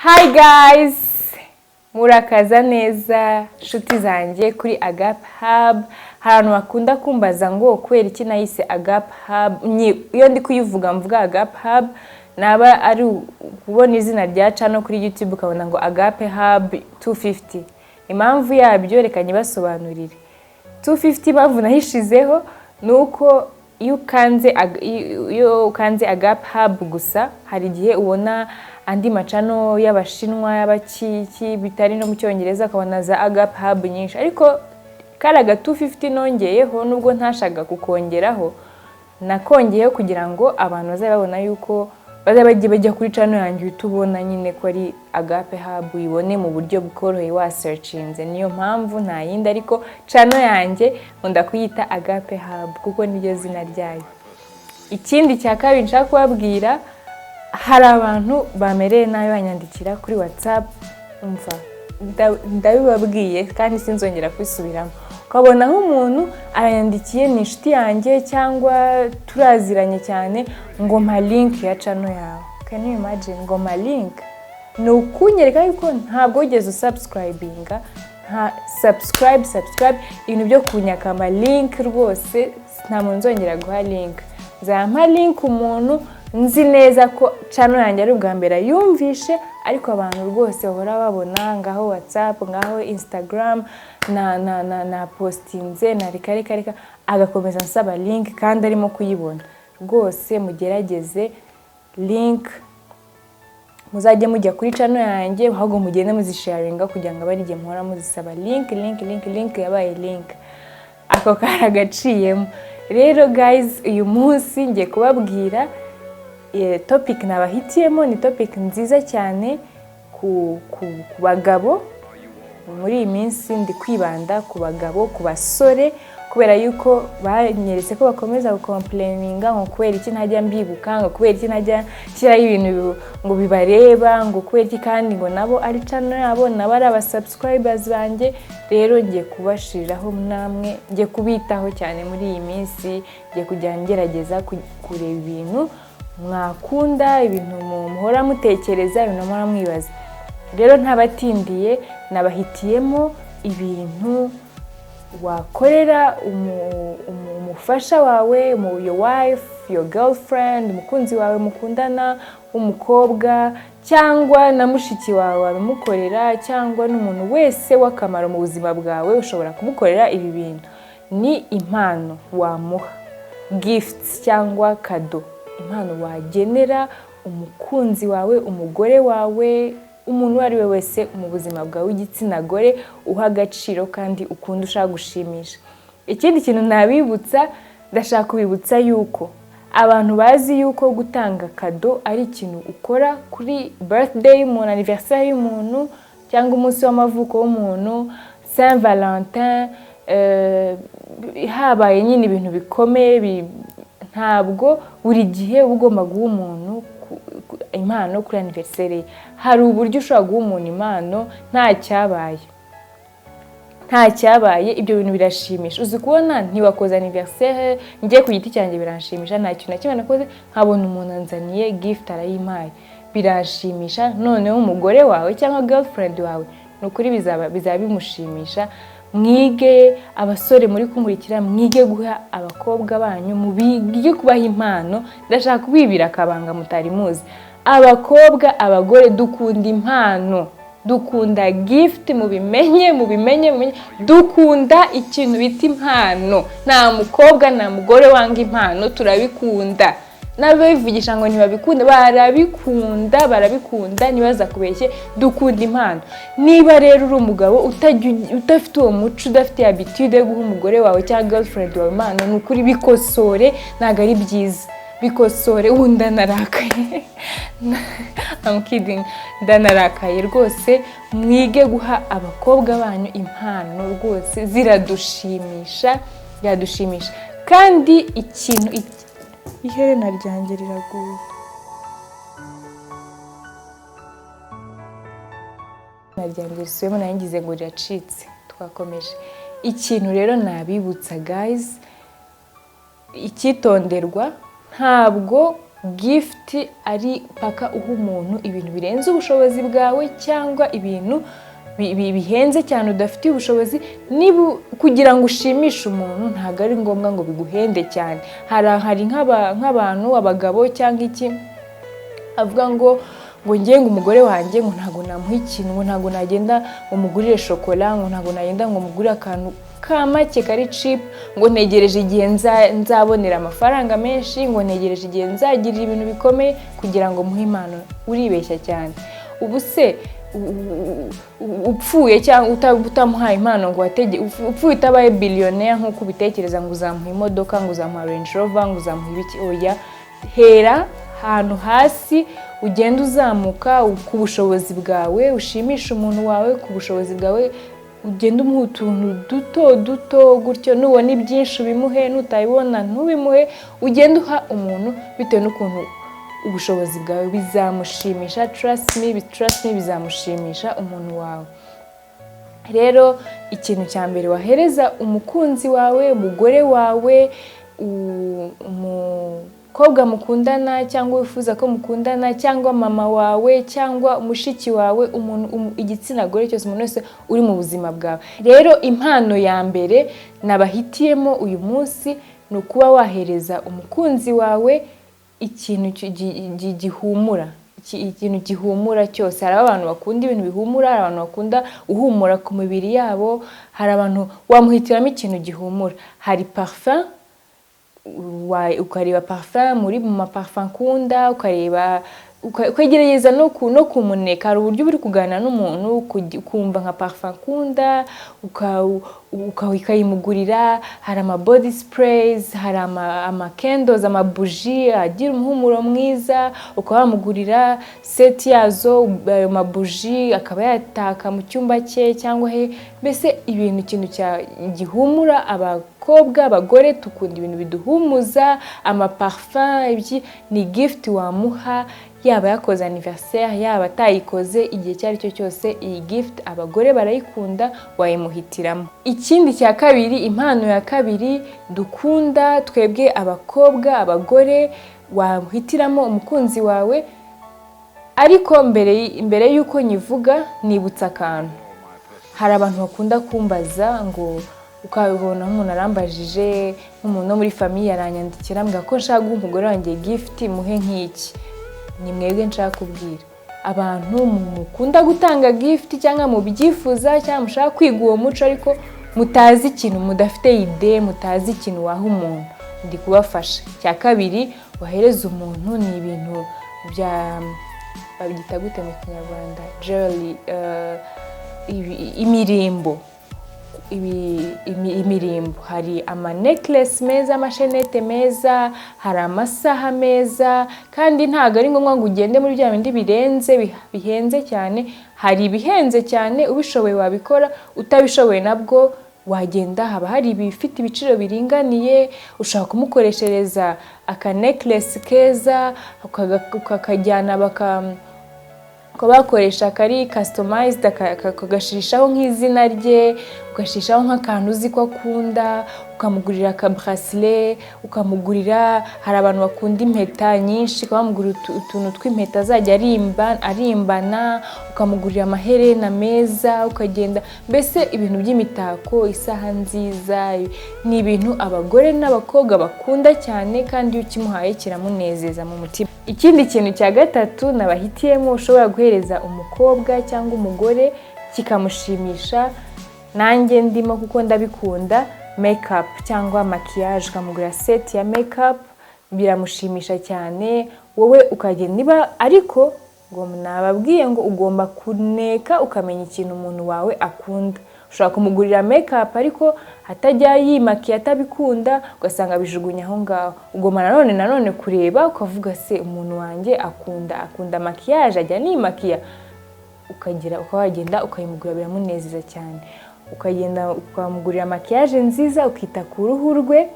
Hi guys! Murakaza neza nshuti zanjye kuri Agape Hub. Hari abantu bakunda kumbaza ngo kwera iki nayise Agape Hub. Iyo ndi kuyivuga mvuga Agape Hub, naba ari kubona izina rya channel kuri YouTube ukabona ngo Agape Hub 250. Impamvu yabyo reka nyibasobanurire. 250 bavu nahishizeho nuko iyo ukanze Agape Hub gusa hari igihe ubona andi macano y'abashinwa y'abakiki bitari no mu cyongereza akabona za Agape Hub nyinshi, ariko karaga 250 nongeyeho nubwo ntashaka kukongeraho, nakongeyeho kugira ngo abantu bazabe babona yuko bazabagiye bajya kuri channel yanjye utubona nyine ko ari Agape Hub, uyibone mu buryo bukoroheye wa searchinze. Niyo mpamvu nta yindi, ariko channel yanjye nkunda kuyita Agape Hub kuko niryo zina ryayo. Ikindi cya kabiri nshaka kubabwira, hari abantu bamereye nayo banyandikira kuri WhatsApp, ndabibabwiye kandi sinzongera kwisubiramo. Ukabona nk'umuntu aranyandikiye ni inshuti yanjye cyangwa turaziranye cyane ngo mpa link ya channel yawe. Can you imagine ngo mpa link? Ni ukunyereka yuko ntabwo ugeze usubscribinga, nta subscribe ibintu byo kunyaka ama link rwose nta muntu nzongera guha link. Zampa link umuntu nzi neza ko channel yanjye ari ubwa mbere yumvishe, ariko abantu rwose bahora babona ngaho WhatsApp, ngaho Instagram na postinze na reka agakomeza nsaba link kandi arimo kuyibona. Rwose mugerageze link, muzajye mujya kuri channel yanjye ahubwo mugende muzisharinga kugira ngo abarige muhora muzisaba link yabaye link. Ako karagaciyemo. Rero guys, uyu munsi ngiye kubabwira topic nabahitiyemo, ni topic nziza cyane ku bagabo. Muri iyi minsi ndi kwibanda ku bagabo, ku basore, kubera yuko banyeretse ko bakomeza gucomplaininga ngo kubera iki ntajya mbibuka, ngo kubera iki ntajya shyiraho ibintu ngo bibareba, ngo kubera iki kandi ngo nabo ari channel yabo, nabo ari abasubscribers banjye. Rero ngiye kubashiriraho namwe, ngiye kubitaho cyane muri iyi minsi, ngiye kujya ngerageza kureba ibintu mwakunda, ibintu muhora mutekereza, ibintu muhora mwibaza. Rero ntabatindiye, nabahitiyemo ibintu wakorera umufasha wawe, your wife, your girlfriend, umukunzi wawe mukundana, umukobwa cyangwa na mushiki wawe wabimukorera, cyangwa n'umuntu wese w'akamaro mu buzima bwawe ushobora kumukorera ibi bintu. Ni impano wamuha, gifts cyangwa kado, impano wagenera umukunzi wawe, umugore wawe, umuntu ari we wese mu buzima bwawe w'igitsina gore uha agaciro kandi ukunda, ushaka gushimisha. Ikindi kintu nabibutsa, ndashaka kubibutsa yuko abantu bazi yuko gutanga kado ari ikintu ukora kuri birthday y'umuntu, anniversaire y'umuntu, cyangwa umunsi w'amavuko w'umuntu, Saint Valentin, habaye nyine ibintu bikomeye, ntabwo buri gihe ugomba guha umuntu impano kuri anniversaire. Hari uburyo ushobora guha umuntu impano nta cyabaye, ibyo bintu birashimisha. Uzi kubona ntiwakoze anniversaire, ngiye ku giti cyanjye biranshimisha, nta kintu na kimwe nakoze, nkabona umuntu anzaniye gift arayimpaye, birashimisha. Noneho umugore wawe cyangwa girlfriend wawe nukuri bizaba bimushimisha. Mwige, abasore muri kumurikira, mwige guha abakobwa banyu, mubige kubaha impano. Ndashaka kubibira akabanga mutari muzi. Abakobwa, abagore dukunda impano, dukunda gift, mubimenye, dukunda ikintu bita impano. Nta mukobwa nta mugore wanga impano, turabikunda. N'abivugisha ngo ntibabikunda, barabikunda, nibaza kubeshye, dukunda impano. Niba rero uri umugabo utafite uwo muco, udafite habitude yo guha umugore wawe cyangwa girlfriend wawe impano, nukuri bikosore, ntago ari byiza. Bikosore. Ndanarakaye. I'm kidding. Ndanarakaye rwose. Mwige guha abakobwa banyu impano, rwose ziradushimisha. Kandi ikintu iherena ryanjye riraguye. Risubiyemo naringize ngo riracitse. Twakomeje. Ikintu rero nabibutsa guys, icyitonderwa, ntabwo gift ari paka uha umuntu ibintu birenze ubushobozi bwawe cyangwa ibintu bihenze cyane udafitiye ubushobozi, niba kugira ngo ushimishe umuntu ntabwo ari ngombwa ngo biguhende cyane. Hari nk'abantu, abagabo cyangwa iki, avuga ngo ngiye ngo umugore wanjye ngo ntabwo namuha ikintu, ngo ntabwo nagenda ngo mugurire shokora, ngo ntabwo nagenda ngo mugurire akantu kamake kari cheap, ngo ntegereje igihe nzabonera amafaranga menshi, ngo ntegereje igihe nzagirira ibintu bikomeye kugira ngo muhe impano. Uribeshya cyane. Ubu se upfuye cyangwa utamuhaye impano ngo upfuye utabaye billionaire nk'uko ubitekereza ngo uzamuha imodoka, ngo uzamuha Range Rover, ngo uzamuha ibiki, oya. Hera ahantu hasi, ugenda uzamuka ku bushobozi bwawe, ushimisha umuntu wawe ku bushobozi bwawe, ugenda umuha utuntu duto gutyo, nubona ibyinshi ubimuhe, nutabibona ntubimuhe, ugenda uha umuntu bitewe n'ukuntu ubushobozi bwawe bizamushimisha. Trust me bizamushimisha umuntu wawe. Rero ikintu cya mbere wahereza umukunzi wawe, umugore wawe, umukobwa mukundana cyangwa wifuza ko mukundana, cyangwa mama wawe cyangwa mushiki wawe, umuntu igitsina gore cyose, umuntu wese uri mu buzima bwawe. Rero impano ya mbere nabahitiyemo uyu munsi ni ukuba wahereza umukunzi wawe ikintu gihumura, ikintu gihumura cyose. Hari abantu bakunda ibintu bihumura, hari abantu bakunda uhumura ku mibiri yabo, hari abantu wamuhitiramo ikintu gihumura. Hari parfum, ukareba parfum muri mu maparfum kunda, ukagerageza no kumuneka. Hari uburyo uri kuganira n'umuntu ukumva nka parfum kunda, ukayimugurira. Hari ama body sprays, hari ama candles, ama bougie agira umuhumuro mwiza, ukaba wamugurira set yazo, ayo ma bougie akaba yataka mu cyumba cye cyangwa mbese ikintu gihumura. Abakobwa, abagore tukunda ibintu biduhumuza, ama parfum, ni gift wamuha, yaba yakoze anniversaire, yaba atayikoze, igihe cyari cyo cyose iyi gift abagore barayikunda, wayimuhitiramo. Ikindi cya kabiri, impano ya kabiri dukunda twebwe abakobwa, abagore, wamuhitiramo umukunzi wawe. Ariko mbere yuko nyivuga nibutsa akantu. Hari abantu bakunda kumbaza ngo ukabibona nk'umuntu arambajije, nk'umuntu wo muri famille yaranyandikira mbwa ko nshaka guha umugore wanjye gift muhe nk'iki. Ni mwebwe nshaka kubwira abantu mukunda gutanga gift cyangwa mubyifuza cyangwa mushaka kwiga uwo muco ariko mutazi ikintu, mudafite idea, mutazi ikintu waha umuntu, ndi kubafasha. Cya kabiri wahereza umuntu ni ibintu babyita gute mu Kinyarwanda, jewelry, imirimbo. Imirimbo, hari ama necklace meza, amashenete meza, hari amasaha meza, kandi ntago ari ngombwa ngo ugende muri bya bindi bihenze cyane. Hari ibihenze cyane, ubishoboye wabikora, utabishoboye nabwo wagenda, haba hari ibifite ibiciro biringaniye, ushaka kumukoreshereza aka necklace keza, ukakajyana bakoresha kari customized, kagashishaho nk'izina rye, ugashishaho nk'akantu uzi ko akunda, ukamugurira ka bracelet, ukamugurira. Hari abantu bakunda impeta nyinshi, ukamugurira utuntu tw'impeta azajya arimbana, ukamugurira amaherena meza, ukagenda mbese ibintu by'imitako, isaha nziza. Ni ibintu abagore n'abakobwa bakunda cyane, kandi iyo ukimuhaye kiramunezeza mu mutima. Ikindi kintu cya gatatu nabahitiyemo ushobora guhereza umukobwa cyangwa umugore kikamushimisha, nanjye ndimo kuko ndabikunda, makeup cyangwa maquillage. Ukamugura set ya makeup, biramushimisha cyane. Wowe ukagenda niba ariko ngo nababwiye ngo ugomba kuneka ukamenya ikintu umuntu wawe akunda. Ushobora kumugurira makeup ariko hatajya yimakiye, atabikunda, ugasanga bijugunya aho ngaho. Ugomba nanone kureba ukavuga se umuntu wanjye akunda maquillage, ajya nimakiya, ukawagenda ukayimugurira, biramunezeza cyane. Ukagenda ukamugurira maquillage nziza, ukita ku ruhu rwe.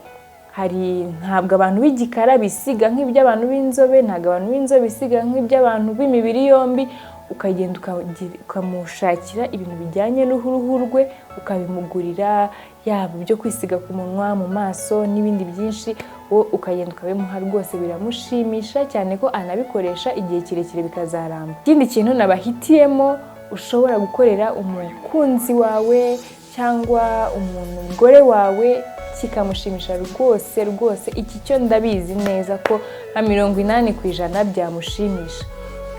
Ntabwo abantu b'igikara bisiga nk'iby'abantu b'inzobe, ntabwo abantu b'inzobe bisiga nk'iby'abantu b'imibiri yombi. Ukagenda ukamushakira ibintu bijyanye n'uruhu rwe, ukabimugurira, yaba ibyo kwisiga ku munwa, mu maso n'ibindi byinshi, wowe ukagenda ukabimuha, rwose biramushimisha cyane ko anabikoresha igihe kirekire bikazaramba. Ikindi kintu nabahitiyemo ushobora gukorera umukunzi wawe cyangwa umugore wawe kikamushimisha rwose, iki cyo ndabizi neza ko nka 80% byamushimisha.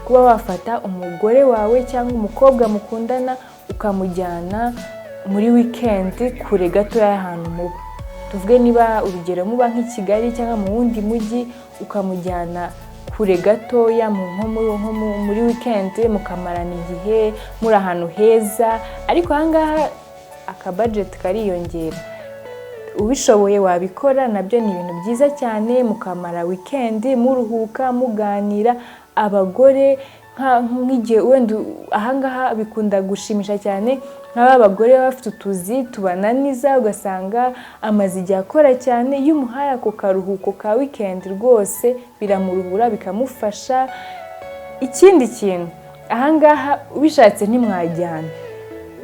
Kuba wafata umugore wawe cyangwa umukobwa mukundana ukamujyana muri weekend kure gato y'ahantu muba. Tuvuge niba urugero muba nk'i Kigali cyangwa mu wundi mujyi, ukamujyana kure gato ya muri weekend, mukamarana igihe muri ahantu heza, ariko ahangaha budget kariyongera. Ubishoboye wabikora, nabyo ni ibintu byiza cyane, mukamara weekend muruhuka muganira. Abagore nk'igihe wenda ahangaha bikunda gushimisha cyane nk'abagore bafite utuzi tubananiza, ugasanga amaze igihe akora cyane, iyo umuhaye ako karuhuko ka weekend rwose biramuruhura bikamufasha. Ikindi kintu ahangaha ubishatse ntimwajyana,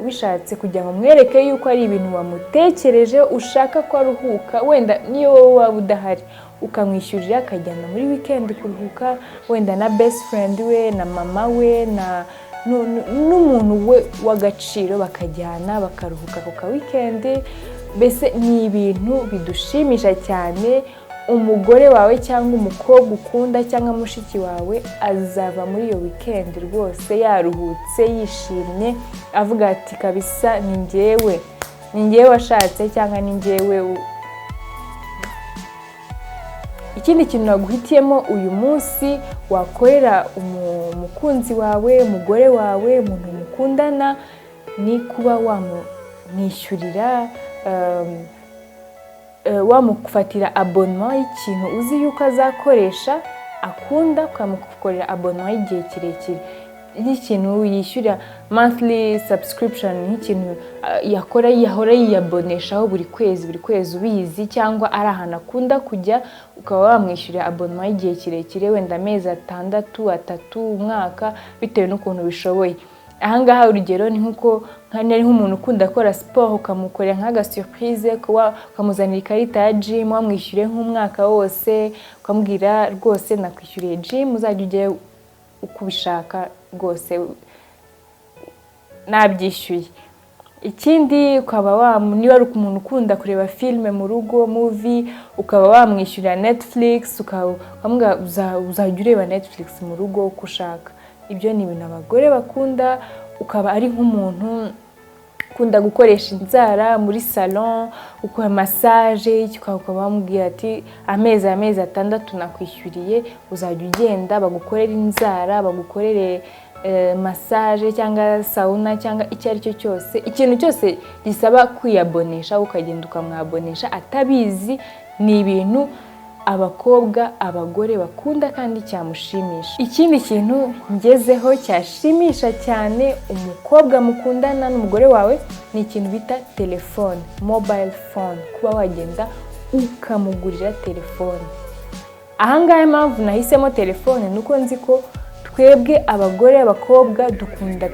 ubishatse kugira ngo mwereke yuko ari ibintu wamutekereje ushaka ko aruhuka, wenda niyo wowe waba udahari ukamwishyurira akajyana muri weekend kuruhuka, wenda na best friend we na mama we n'umuntu we w'agaciro, bakajyana bakaruhuka ku weekend. Mbese ni ibintu bidushimisha cyane. Umugore wawe cyangwa umukobwa ukunda cyangwa mushiki wawe azava muri iyo weekend rwose yaruhutse yishimye, avuga ati kabisa ni njyewe washatse cyangwa ni njyewe. Ikindi kintu naguhitiyemo uyu munsi wakorera umukunzi wawe, umugore wawe, umuntu mukundana, ni kuba wamwishyurira, wamufatira abonnement y'ikintu uzi yuko azakoresha akunda, ukamukorera abonnement y'igihe kirekire, nk'ikintu yishyura monthly subscription, nk'ikintu yahora yiyaboneshaho buri kwezi ubizi, cyangwa ari ahantu akunda kujya, ukaba wamwishyurira abonnement y'igihe kirekire, wenda amezi 6, 3, umwaka, bitewe n'ukuntu bishoboye. Ahangaha urugero ni nkuko ari nk'umuntu ukunda gukora siporo, ukamukorera nk'aga surprise, ukamuzanira ikarita ya gym, wamwishyuriye nk'umwaka wose, ukamubwira rwose nakwishyuriye gym, uzajya ujye uko ubishaka rwose nabyishyuye. Ikindi ukaba niba ari umuntu ukunda kureba filime mu rugo, movie, ukaba wamwishyurira Netflix, ukamubwira uzajya ureba Netflix mu rugo uko ushaka. Ibyo ni ibintu abagore bakunda. Ukaba ari nk'umuntu ukunda gukoresha inzara muri salon, ukora massage, ukaba wamubwira ati amezi 6 nakwishyuriye, uzajya ugenda bagukorera inzara, bagukorere massage cyangwa sauna cyangwa icyo ari cyo cyose, ikintu cyose gisaba kwiyabonesha, ukagenda ukamwabonesha atabizi. Ni ibintu abagore bakunda kandi cyamushimisha. Ikindi kintu ngezeho cyashimisha cyane umukobwa mukundana n'umugore wawe ni ikintu bita telefone, mobile phone. Kuba wagenda ukamugurira telefone. Ahangaha impamvu nahisemo telefone nuko nzi ko twebwe abagore abakobwa dukunda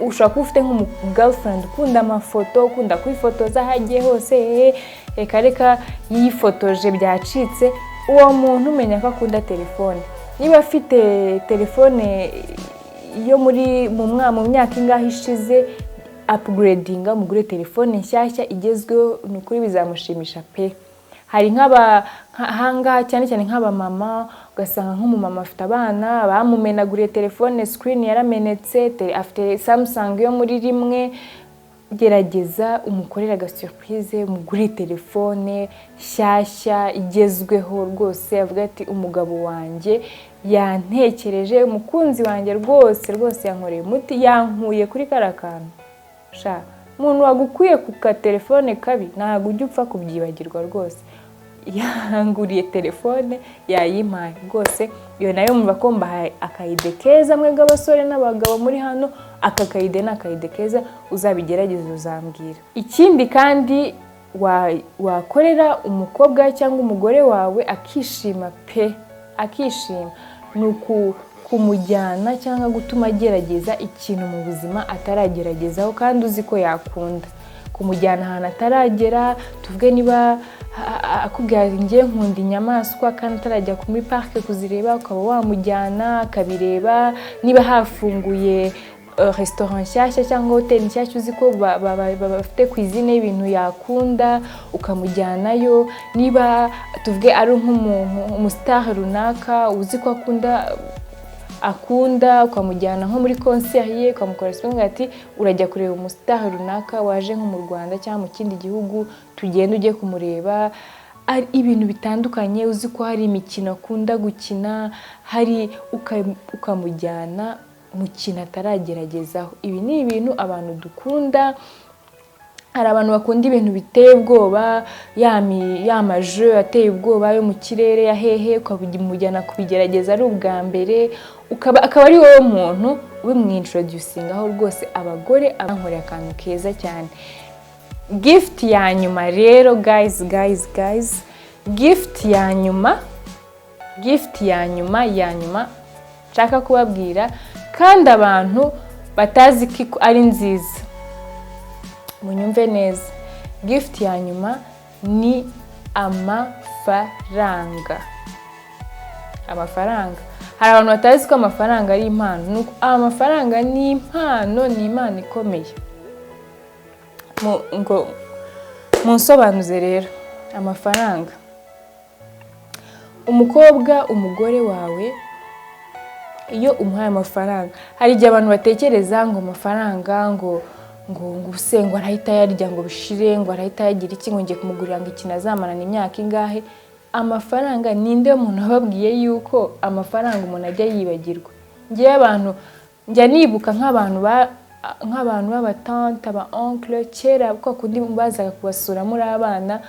ushobora kuba ufite nk'umugirlfriend ukunda amafoto, ukunda kwifotoza hagiye hose, reka yifotoje byacitse, uwo muntu umenya ko akunda telefone. Niba afite telefone yo mu myaka ingahe ishize, upgrading, mugure telefone nshyashya igezweho, nukuri bizamushimisha pe. Hari nk'ahangaha cyane cyane nk'abamama, ugasanga nk'umumama afite abana bamumenaguriye telefone, screen yaramenetse, afite Samsung yo muri rimwe. Gerageza umukorera aga surprise, umugure telefone nshyashya igezweho rwose, avuga ati umugabo wanjye yantekereje, umukunzi wanjye rwose yankoreye umuti, yankuye kuri karakantu. Umuntu wagukuye ku ka telefone kabi ntabwo ujya upfa kubyibagirwa rwose. Yanguriye telefone yayimpaye rwose, iyo nayo mumva ko mbahaye akayide keza, mwebwe abasore n'abagabo muri hano, aka kayide n'akayide keza, uzabigerageza uzambwira. Ikindi kandi wakorera umukobwa cyangwa umugore wawe akishima pe, akishima, ni kumujyana cyangwa gutuma agerageza ikintu mu buzima atarageragezaho kandi uzi ko yakunda. kumujyana ahantu ataragera. Tuvuge niba akubwira ngiye nkunda inyamaswa kandi atarajya muri parike kuzireba, ukaba wamujyana akabireba. Niba hafunguye restaurant nshyashya cyangwa hoteli nshyashya uzi ko bafite cuisine y'ibintu yakunda, ukamujyanayo. Niba tuvuge ari nk'umuntu umustar runaka uzi ko akunda, ukamujyana nko muri concert ye, ukamukora sipinga ati urajya kureba umustar runaka waje nko mu Rwanda cyangwa mu kindi gihugu, tugenda ujye kumureba. Ari ibintu bitandukanye, uzi ko hari imikino akunda gukina, hari ukamujyana mu kintu atarageragezaho. Ibi ni ibintu abantu dukunda. Hari abantu bakunda ibintu biteye ubwoba, ya maje ateye ubwoba yo mu kirere ya hehe, ukabimujyana kubigerageza ari ubwa mbere, akaba ari wowe muntu ubimwintroducingaho. Rwose abagore abankoreye akantu keza cyane. Gift ya nyuma rero guys, gift ya nyuma nshaka kubabwira, kandi abantu batazi ko ari nziza, munyumve neza. Gift ya nyuma ni amafaranga. Hari abantu batazi ko amafaranga ari impano. Amafaranga ni impano, ni impano ikomeye. Munsobanuze rero amafaranga. Umugore wawe iyo umuhaye amafaranga, hari igihe abantu batekereza ngo amafaranga ngo arahita yarya ngo bishire, ngo arahita yagira iki, ngo ngiye kumugurira ngo ikintu azamarana imyaka ingahe. Amafaranga ninde umuntu ababwiye yuko amafaranga umuntu ajya yibagirwa? Njya nibuka nk'abantu b'abatante, aba-oncle kera kwa kundi bazaga kubasura muri abana,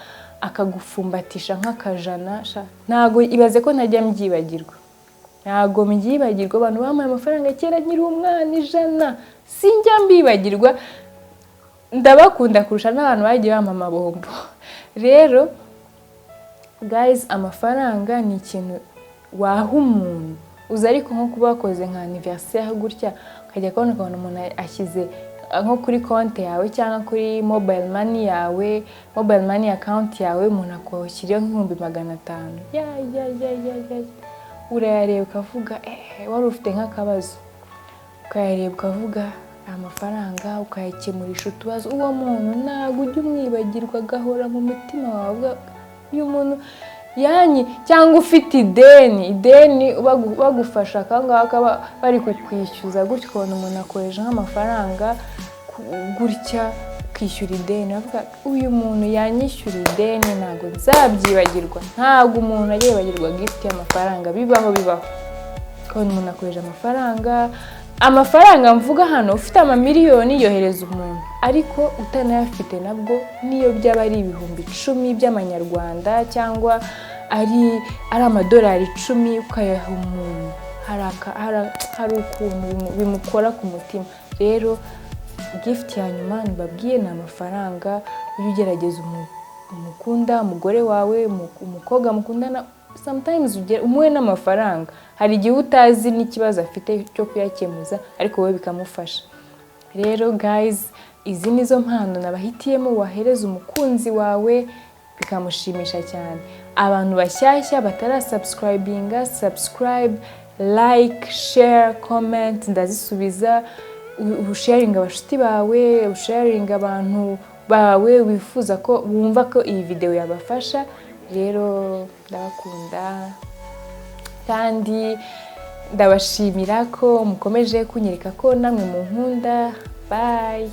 akagufumbatisha nk'akajana. Ntago ibaze ko ntajya mbyibagirwa. Abantu bamuhaye amafaranga kera nkiri umwana 100, sinjya mbibagirwa. Ndabakunda kurusha n'abantu bagiye bampa amabombo. Rero guys, amafaranga ni ikintu waha umuntu uza, ariko nko kuba wakoze nka anniversaire gutya, ukajya kubona umuntu ashyize nko kuri konti yawe cyangwa kuri mobile money yawe, mobile money account yawe, umuntu akoshyiriyeho $500. Urayareba ukavuga wari ufite nk'akabazo, ukayareba ukavuga amafaranga, ukayakemurisha utubazo. Uwo muntu ntabwo ujya umwibagirwa, agahora mu mutima wawe. Uyu muntu cyangwa ufite ideni bagufasha akaba bari kukwishyuza gutyo, ukabona umuntu akoresha nk'amafaranga gutya ukishyura ideni, avuga uyu muntu yanyishyura ideni, ntabwo nzabyibagirwa. Ntabwo umuntu ajya yibagirwa gift y'amafaranga. Bibaho ukabona umuntu akoresha amafaranga mvuga hano, ufite amamiliyoni yohereza umuntu, ariko utanayafite nabwo, niyo byaba ari ibihumbi 10 by'amanyarwanda cyangwa ari amadolari 10 ukayaha umuntu, hari ukuntu bimukora ku mutima. Rero gift ya nyuma nibabwiye ni amafaranga. Ujye ugerageza umukunda, umugore wawe, umukobwa mukundana, sometimes umuhe n'amafaranga. Hari igihe utazi n'ikibazo afite cyo kuyakemuza, ariko wowe bikamufasha. Rero guys, izi nizo mpano nabahitiyemo wahereza umukunzi wawe, bikamushimisha cyane. Abantu bashyashya batarasubscribinga, subscribe, like, share, comment, ndazisubiza. Usharinga abashuti bawe, usharinga abantu bawe wifuza ko bumva ko iyi video yabafasha. Rero ndabakunda kandi ndabashimira ko mukomeje kunyereka ko namwe munkunda. Bye.